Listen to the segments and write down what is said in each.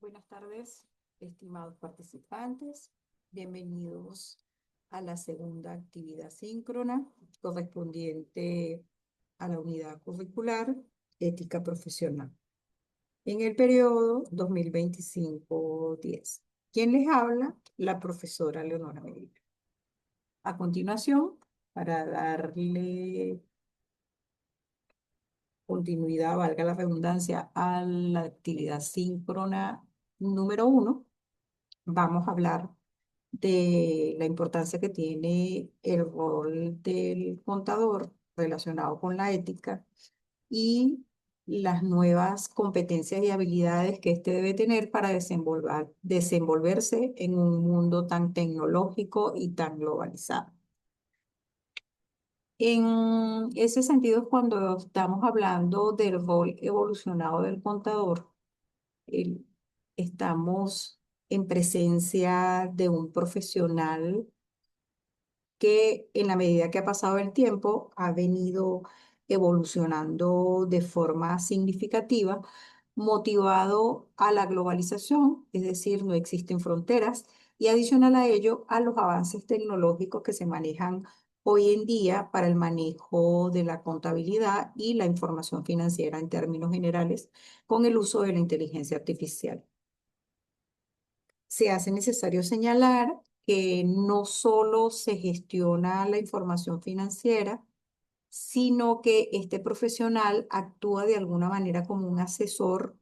Buenas tardes, estimados participantes. Bienvenidos a la segunda actividad síncrona correspondiente a la unidad curricular Ética Profesional en el periodo 2025-10. ¿Quién les habla? La profesora Leonora Medina. A continuación, para darle continuidad, valga la redundancia, a la actividad síncrona número 1, vamos a hablar de la importancia que tiene el rol del contador relacionado con la ética y las nuevas competencias y habilidades que éste debe tener para desenvolverse en un mundo tan tecnológico y tan globalizado. En ese sentido, cuando estamos hablando del rol evolucionado del contador, el- estamos en presencia de un profesional que en la medida que ha pasado el tiempo ha venido evolucionando de forma significativa, motivado a la globalización, es decir, no existen fronteras, y adicional a ello, a los avances tecnológicos que se manejan hoy en día para el manejo de la contabilidad y la información financiera en términos generales, con el uso de la inteligencia artificial. Se hace necesario señalar que no solo se gestiona la información financiera, sino que este profesional actúa de alguna manera como un asesor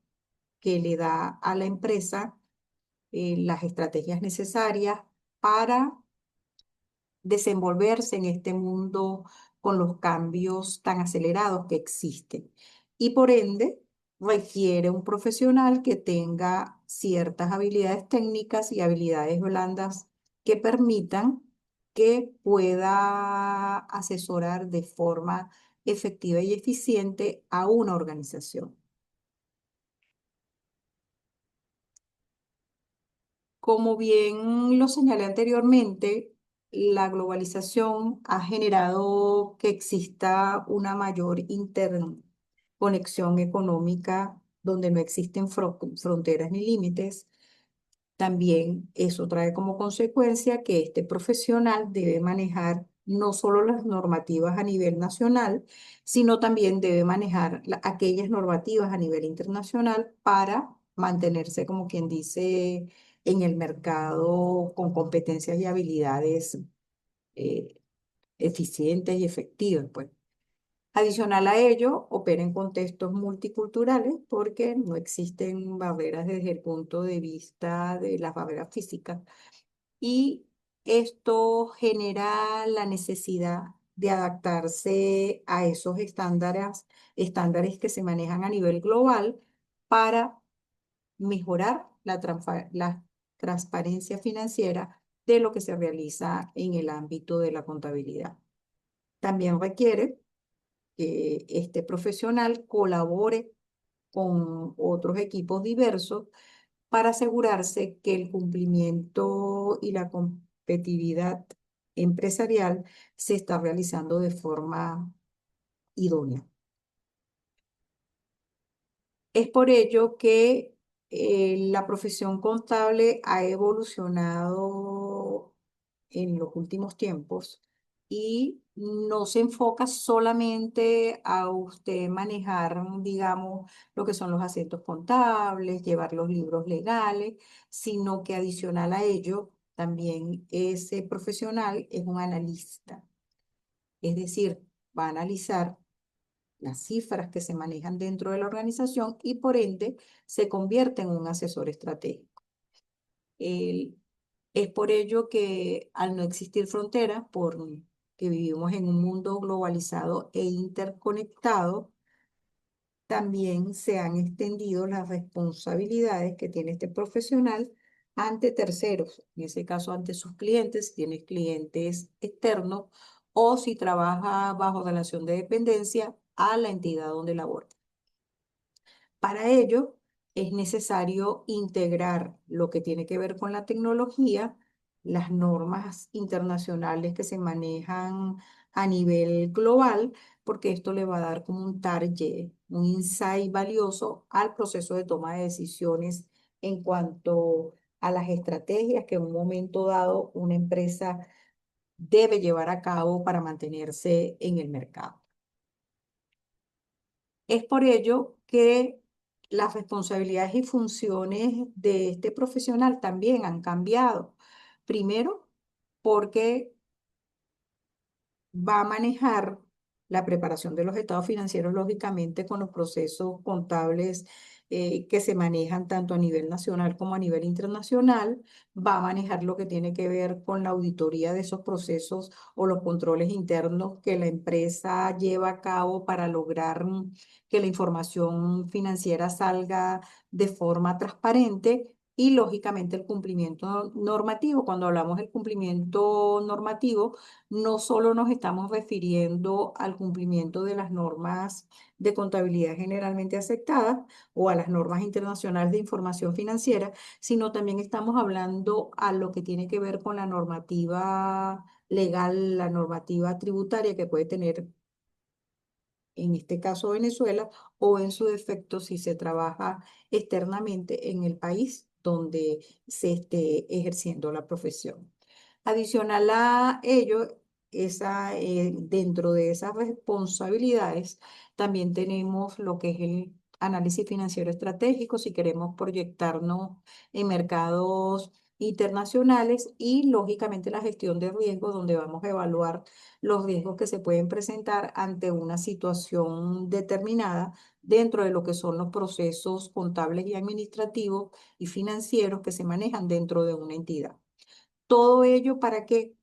que le da a la empresa las estrategias necesarias para desenvolverse en este mundo con los cambios tan acelerados que existen. Y por ende, requiere un profesional que tenga ciertas habilidades técnicas y habilidades blandas que permitan que pueda asesorar de forma efectiva y eficiente a una organización. Como bien lo señalé anteriormente, la globalización ha generado que exista una mayor interconexión económica donde no existen fronteras ni límites. También eso trae como consecuencia que este profesional debe manejar no solo las normativas a nivel nacional, sino también debe manejar aquellas normativas a nivel internacional para mantenerse, como quien dice, en el mercado con competencias y habilidades eh, eficientes y efectivas, pues. Adicional a ello, opera en contextos multiculturales porque no existen barreras desde el punto de vista de las barreras físicas y esto genera la necesidad de adaptarse a esos estándares que se manejan a nivel global para mejorar la transparencia financiera de lo que se realiza en el ámbito de la contabilidad. También requiere que este profesional colabore con otros equipos diversos para asegurarse que el cumplimiento y la competitividad empresarial se está realizando de forma idónea. Es por ello que la profesión contable ha evolucionado en los últimos tiempos y no se enfoca solamente a usted manejar, digamos, lo que son los acentos contables, llevar los libros legales, sino que adicional a ello, también ese profesional es un analista. Es decir, va a analizar las cifras que se manejan dentro de la organización y por ende se convierte en un asesor estratégico. El- es por ello que al no existir fronteras, por que vivimos en un mundo globalizado e interconectado, también se han extendido las responsabilidades que tiene este profesional ante terceros, en ese caso ante sus clientes, si tiene clientes externos o si trabaja bajo relación de dependencia a la entidad donde labora. Para ello, es necesario integrar lo que tiene que ver con la tecnología, las normas internacionales que se manejan a nivel global, porque esto le va a dar como un target, un insight valioso al proceso de toma de decisiones en cuanto a las estrategias que en un momento dado una empresa debe llevar a cabo para mantenerse en el mercado. Es por ello que las responsabilidades y funciones de este profesional también han cambiado. Primero, porque va a manejar la preparación de los estados financieros, lógicamente, con los procesos contables que se manejan tanto a nivel nacional como a nivel internacional. Va a manejar lo que tiene que ver con la auditoría de esos procesos o los controles internos que la empresa lleva a cabo para lograr que la información financiera salga de forma transparente. Y lógicamente el cumplimiento normativo. Cuando hablamos del cumplimiento normativo, no solo nos estamos refiriendo al cumplimiento de las normas de contabilidad generalmente aceptadas o a las normas internacionales de información financiera, sino también estamos hablando a lo que tiene que ver con la normativa legal, la normativa tributaria que puede tener, en este caso Venezuela, o en su defecto si se trabaja externamente en el país donde se esté ejerciendo la profesión. Adicional a ello, dentro de esas responsabilidades, también tenemos lo que es el análisis financiero estratégico, si queremos proyectarnos en mercados internacionales y, lógicamente, la gestión de riesgos, donde vamos a evaluar los riesgos que se pueden presentar ante una situación determinada dentro de lo que son los procesos contables y administrativos y financieros que se manejan dentro de una entidad. Todo ello para que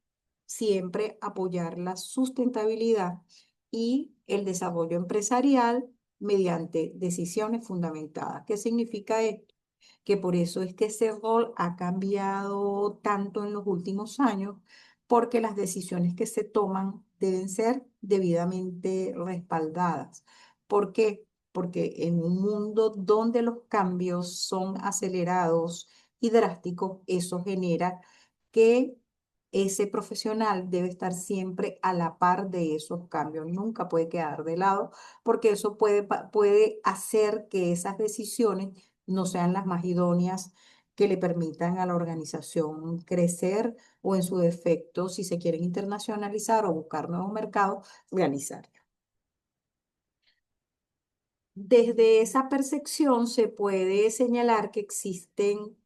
siempre apoyar la sustentabilidad y el desarrollo empresarial mediante decisiones fundamentadas. ¿Qué significa esto? Que por eso es que ese rol ha cambiado tanto en los últimos años, porque las decisiones que se toman deben ser debidamente respaldadas. ¿Por qué? Porque en un mundo donde los cambios son acelerados y drásticos, eso genera que ese profesional debe estar siempre a la par de esos cambios, nunca puede quedar de lado, porque eso puede hacer que esas decisiones no sean las más idóneas que le permitan a la organización crecer o en su defecto, si se quieren internacionalizar o buscar nuevos mercados, realizar. Desde esa percepción se puede señalar que existen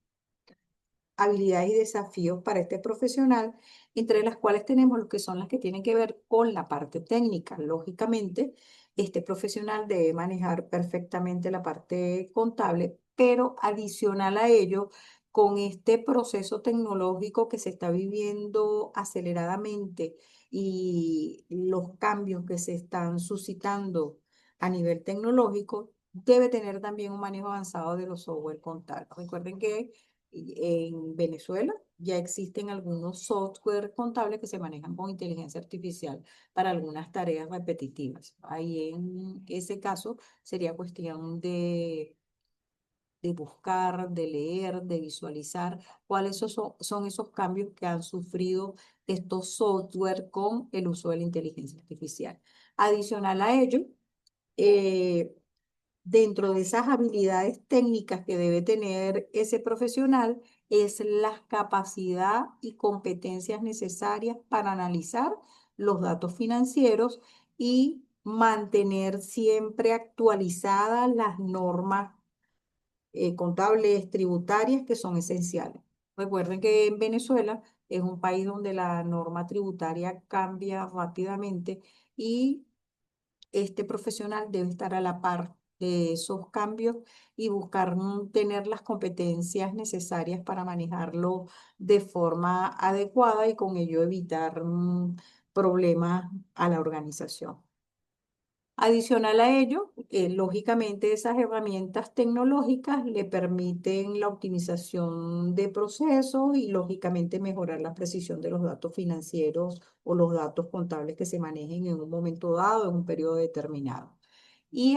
habilidades y desafíos para este profesional, entre las cuales tenemos lo que son las que tienen que ver con la parte técnica. Lógicamente, este profesional debe manejar perfectamente la parte contable, pero adicional a ello, con este proceso tecnológico que se está viviendo aceleradamente y los cambios que se están suscitando a nivel tecnológico, debe tener también un manejo avanzado de los software contables. Recuerden que en Venezuela ya existen algunos software contables que se manejan con inteligencia artificial para algunas tareas repetitivas. Ahí en ese caso sería cuestión de buscar, de leer, de visualizar cuáles son esos cambios que han sufrido estos software con el uso de la inteligencia artificial. Adicional a ello, eh, dentro de esas habilidades técnicas que debe tener ese profesional es la capacidad y competencias necesarias para analizar los datos financieros y mantener siempre actualizadas las normas contables, tributarias que son esenciales. Recuerden que en Venezuela es un país donde la norma tributaria cambia rápidamente y este profesional debe estar a la par de esos cambios y buscar tener las competencias necesarias para manejarlo de forma adecuada y con ello evitar problemas a la organización. Adicional a ello, lógicamente esas herramientas tecnológicas le permiten la optimización de procesos y lógicamente mejorar la precisión de los datos financieros o los datos contables que se manejen en un momento dado, en un periodo determinado. Y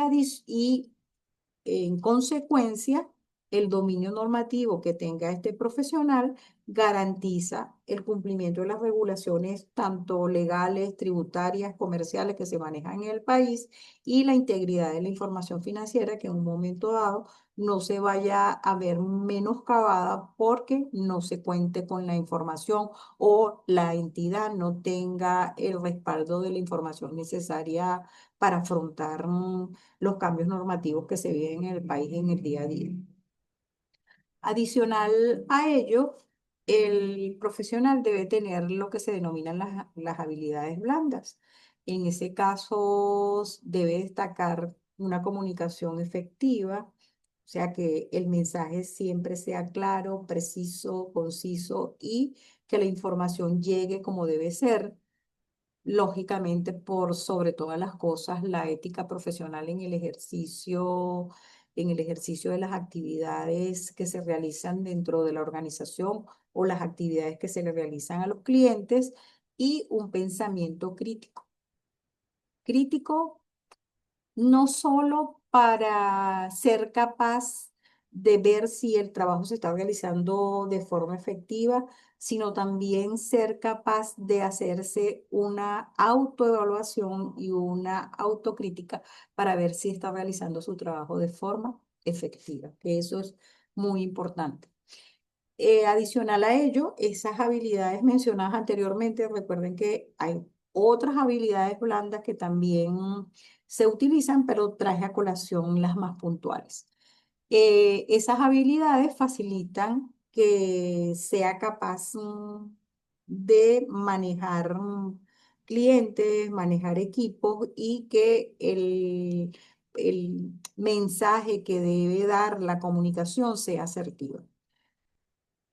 en consecuencia, el dominio normativo que tenga este profesional garantiza el cumplimiento de las regulaciones tanto legales, tributarias, comerciales que se manejan en el país y la integridad de la información financiera que en un momento dado no se vaya a ver menoscabada porque no se cuente con la información o la entidad no tenga el respaldo de la información necesaria para afrontar los cambios normativos que se viven en el país en el día a día. Adicional a ello, el profesional debe tener lo que se denominan las habilidades blandas. En ese caso, debe destacar una comunicación efectiva, o sea, que el mensaje siempre sea claro, preciso, conciso y que la información llegue como debe ser. Lógicamente, por sobre todas las cosas, la ética profesional en el ejercicio de las actividades que se realizan dentro de la organización o las actividades que se le realizan a los clientes y un pensamiento crítico. Crítico no solo para ser capaz de ver si el trabajo se está realizando de forma efectiva, sino también ser capaz de hacerse una autoevaluación y una autocrítica para ver si está realizando su trabajo de forma efectiva, que eso es muy importante. Adicional a ello, esas habilidades mencionadas anteriormente, recuerden que hay otras habilidades blandas que también se utilizan, pero traje a colación las más puntuales. Esas habilidades facilitan que sea capaz de manejar clientes, manejar equipos y que el mensaje que debe dar la comunicación sea asertivo.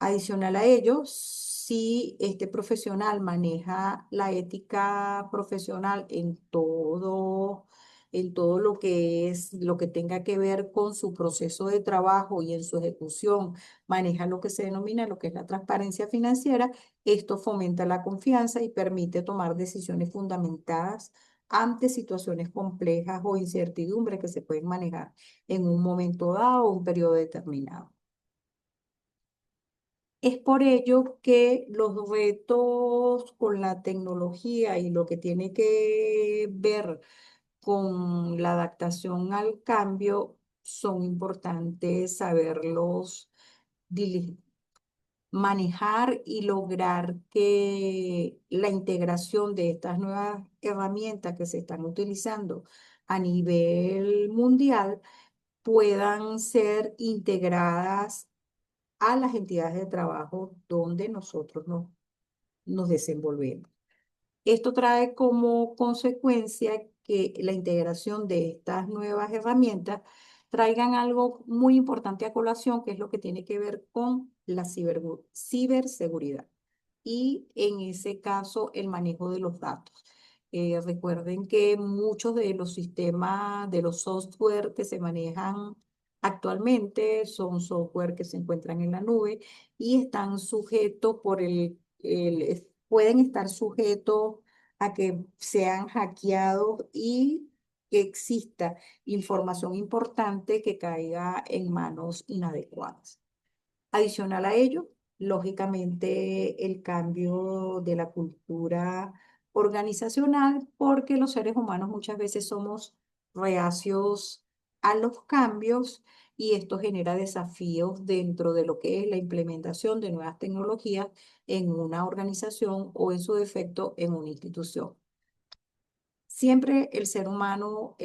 Adicional a ello, si este profesional maneja la ética profesional en todo lo que es, lo que tenga que ver con su proceso de trabajo y en su ejecución, maneja lo que se denomina lo que es la transparencia financiera, esto fomenta la confianza y permite tomar decisiones fundamentadas ante situaciones complejas o incertidumbres que se pueden manejar en un momento dado o un periodo determinado. Es por ello que los retos con la tecnología y lo que tiene que ver con la adaptación al cambio son importantes saberlos dili- manejar y lograr que la integración de estas nuevas herramientas que se están utilizando a nivel mundial puedan ser integradas a las entidades de trabajo donde nosotros nos desenvolvemos. Esto trae como consecuencia que la integración de estas nuevas herramientas traigan algo muy importante a colación, que es lo que tiene que ver con la ciberseguridad y en ese caso el manejo de los datos. Recuerden que muchos de los sistemas, de los software que se manejan actualmente son software que se encuentran en la nube y están sujetos pueden estar sujetos a que sean hackeados y que exista información importante que caiga en manos inadecuadas. Adicional a ello, lógicamente, el cambio de la cultura organizacional, porque los seres humanos muchas veces somos reacios a los cambios y esto genera desafíos dentro de lo que es la implementación de nuevas tecnologías en una organización o en su defecto en una institución. Siempre el ser humano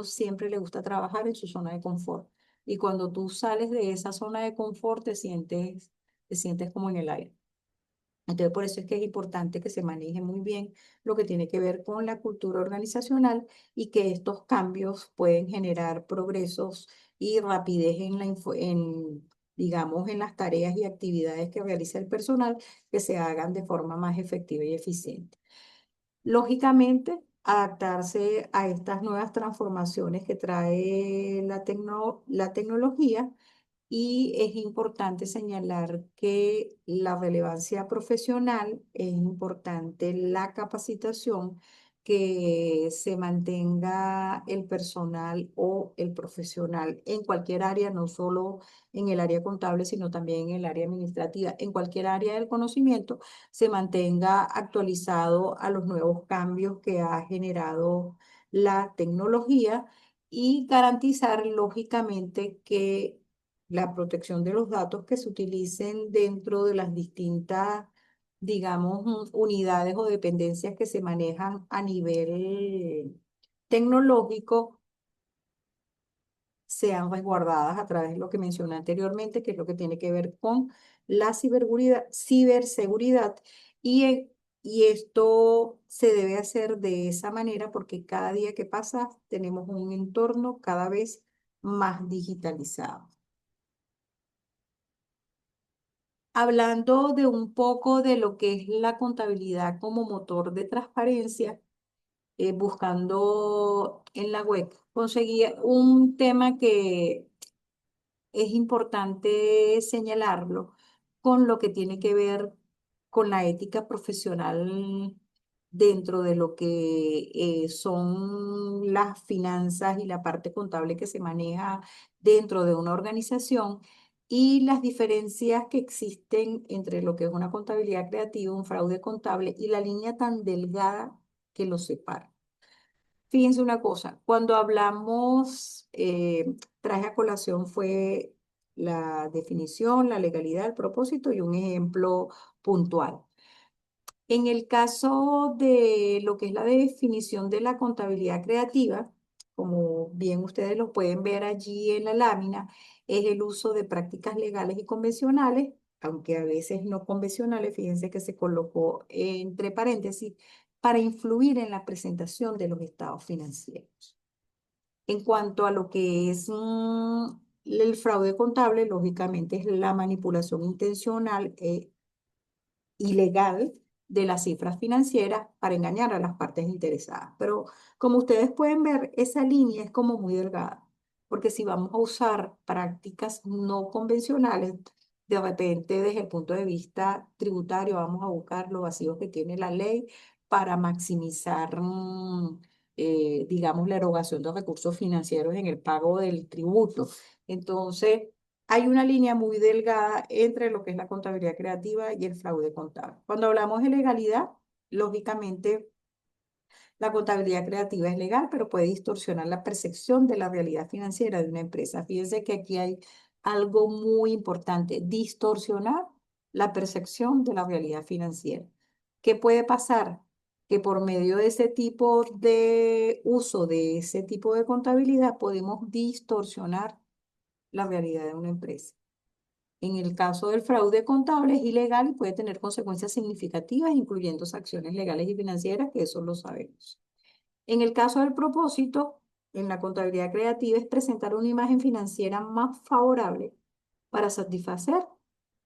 siempre le gusta trabajar en su zona de confort. Y cuando tú sales de esa zona de confort, te sientes como en el aire. Entonces, por eso es que es importante que se maneje muy bien lo que tiene que ver con la cultura organizacional y que estos cambios pueden generar progresos y rapidez digamos, en las tareas y actividades que realiza el personal que se hagan de forma más efectiva y eficiente. Lógicamente, adaptarse a estas nuevas transformaciones que trae la tecnología y es importante señalar que la relevancia profesional es importante la capacitación, que se mantenga el personal o el profesional en cualquier área, no solo en el área contable, sino también en el área administrativa, en cualquier área del conocimiento, se mantenga actualizado a los nuevos cambios que ha generado la tecnología y garantizar, lógicamente, que la protección de los datos que se utilicen dentro de las distintas, digamos, unidades o dependencias que se manejan a nivel tecnológico sean resguardadas a través de lo que mencioné anteriormente, que es lo que tiene que ver con la ciberseguridad. Y esto se debe hacer de esa manera porque cada día que pasa tenemos un entorno cada vez más digitalizado. Hablando de un poco de lo que es la contabilidad como motor de transparencia, buscando en la web, conseguí un tema que es importante señalarlo con lo que tiene que ver con la ética profesional dentro de lo que son las finanzas y la parte contable que se maneja dentro de una organización y las diferencias que existen entre lo que es una contabilidad creativa, un fraude contable y la línea tan delgada que los separa. Fíjense una cosa, cuando hablamos, traje a colación fue la definición, la legalidad, el propósito y un ejemplo puntual. En el caso de lo que es la definición de la contabilidad creativa, como bien ustedes lo pueden ver allí en la lámina, es el uso de prácticas legales y convencionales, aunque a veces no convencionales, fíjense que se colocó entre paréntesis, para influir en la presentación de los estados financieros. En cuanto a lo que es el fraude contable, lógicamente es la manipulación intencional ilegal de las cifras financieras para engañar a las partes interesadas. Pero como ustedes pueden ver, esa línea es como muy delgada, porque si vamos a usar prácticas no convencionales, de repente desde el punto de vista tributario vamos a buscar los vacíos que tiene la ley para maximizar, digamos, la erogación de recursos financieros en el pago del tributo. Entonces, hay una línea muy delgada entre lo que es la contabilidad creativa y el fraude contable. Cuando hablamos de legalidad, lógicamente la contabilidad creativa es legal, pero puede distorsionar la percepción de la realidad financiera de una empresa. Fíjense que aquí hay algo muy importante, distorsionar la percepción de la realidad financiera. ¿Qué puede pasar? Que por medio de ese tipo de uso de ese tipo de contabilidad podemos distorsionar la realidad de una empresa. En el caso del fraude contable es ilegal y puede tener consecuencias significativas, incluyendo sanciones legales y financieras, que eso lo sabemos. En el caso del propósito, en la contabilidad creativa es presentar una imagen financiera más favorable para satisfacer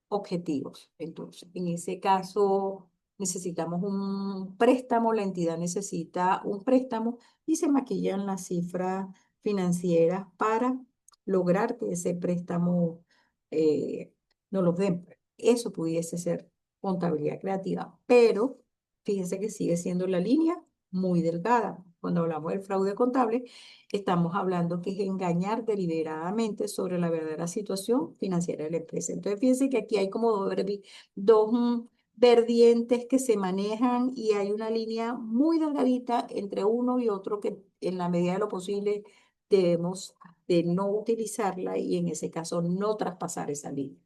objetivos. Entonces, en ese caso necesitamos un préstamo, la entidad necesita un préstamo y se maquillan las cifras financieras para lograr que ese préstamo eh, no los den. Eso pudiese ser contabilidad creativa, pero fíjense que sigue siendo la línea muy delgada. Cuando hablamos del fraude contable, estamos hablando que es engañar deliberadamente sobre la verdadera situación financiera de la empresa. Entonces, fíjense que aquí hay como dos vertientes que se manejan y hay una línea muy delgadita entre uno y otro que en la medida de lo posible debemos de no utilizarla y en ese caso no traspasar esa línea.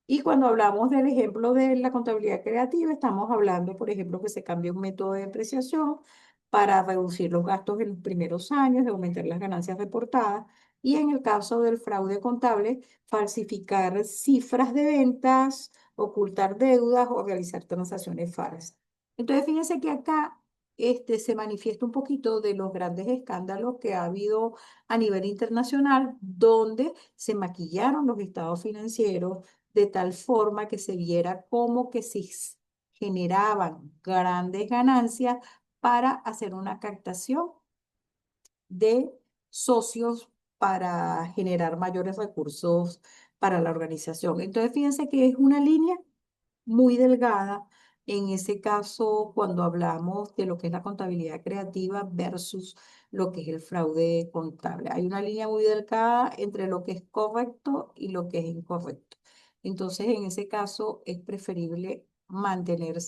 Y cuando hablamos del ejemplo de la contabilidad creativa, estamos hablando, por ejemplo, que se cambie un método de depreciación para reducir los gastos en los primeros años y aumentar las ganancias reportadas. Y en el caso del fraude contable, falsificar cifras de ventas, ocultar deudas o realizar transacciones falsas. Entonces, fíjense que acá se manifiesta un poquito de los grandes escándalos que ha habido a nivel internacional, donde se maquillaron los estados financieros de tal forma que se viera como que se generaban grandes ganancias para hacer una captación de socios para generar mayores recursos para la organización. Entonces, fíjense que es una línea muy delgada. En ese caso, cuando hablamos de lo que es la contabilidad creativa versus lo que es el fraude contable. Hay una línea muy delgada entre lo que es correcto y lo que es incorrecto. Entonces, en ese caso, es preferible mantener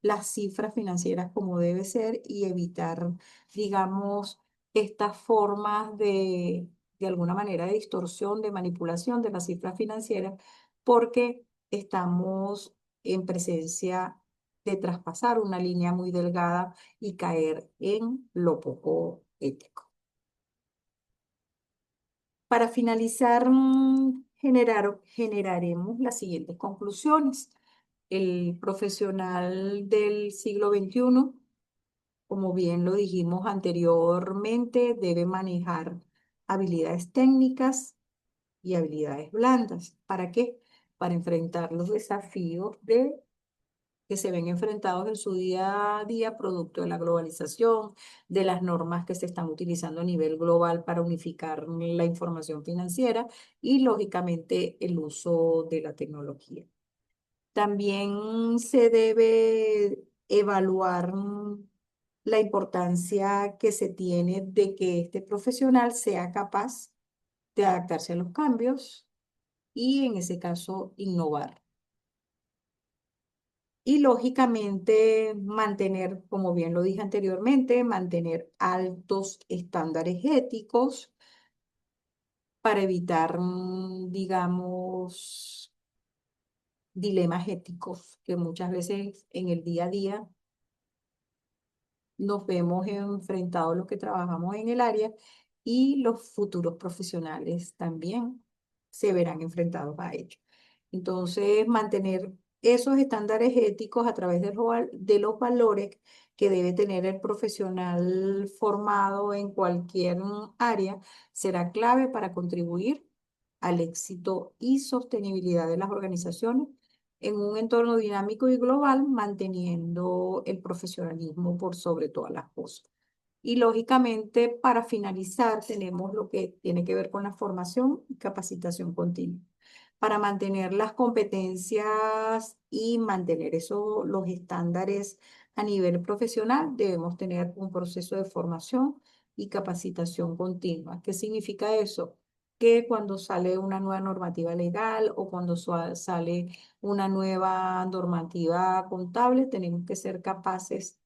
las cifras financieras como debe ser y evitar, digamos, estas formas de alguna manera, de distorsión, de manipulación de las cifras financieras, porque estamos en presencia de traspasar una línea muy delgada y caer en lo poco ético. Para finalizar, generaremos las siguientes conclusiones. El profesional del siglo XXI, como bien lo dijimos anteriormente, debe manejar habilidades técnicas y habilidades blandas. ¿Para qué? Para enfrentar los desafíos que se ven enfrentados en su día a día, producto de la globalización, de las normas que se están utilizando a nivel global para unificar la información financiera y, lógicamente, el uso de la tecnología. También se debe evaluar la importancia que se tiene de que este profesional sea capaz de adaptarse a los cambios y, en ese caso, innovar. Y lógicamente mantener, como bien lo dije anteriormente, mantener altos estándares éticos para evitar, digamos, dilemas éticos que muchas veces en el día a día nos vemos enfrentados los que trabajamos en el área y los futuros profesionales también se verán enfrentados a ello. Entonces, mantener esos estándares éticos a través de los valores que debe tener el profesional formado en cualquier área será clave para contribuir al éxito y sostenibilidad de las organizaciones en un entorno dinámico y global, manteniendo el profesionalismo por sobre todas las cosas. Y lógicamente, para finalizar, tenemos lo que tiene que ver con la formación y capacitación continua. Para mantener las competencias y mantener los estándares a nivel profesional, debemos tener un proceso de formación y capacitación continua. ¿Qué significa eso? Que cuando sale una nueva normativa legal o cuando sale una nueva normativa contable, tenemos que ser capaces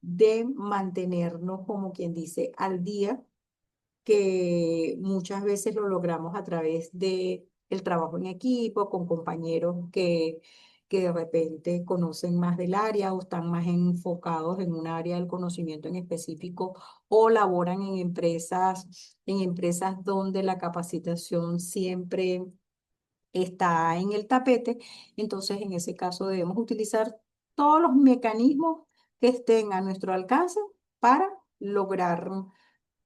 de mantenernos, como quien dice, al día, que muchas veces lo logramos a través de el trabajo en equipo, con compañeros que de repente conocen más del área o están más enfocados en un área del conocimiento en específico o laboran en empresas donde la capacitación siempre está en el tapete. Entonces, en ese caso debemos utilizar todos los mecanismos que estén a nuestro alcance para lograr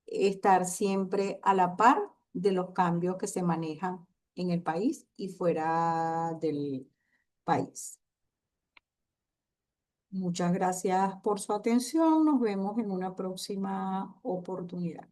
estar siempre a la par de los cambios que se manejan en el país y fuera del país. Muchas gracias por su atención. Nos vemos en una próxima oportunidad.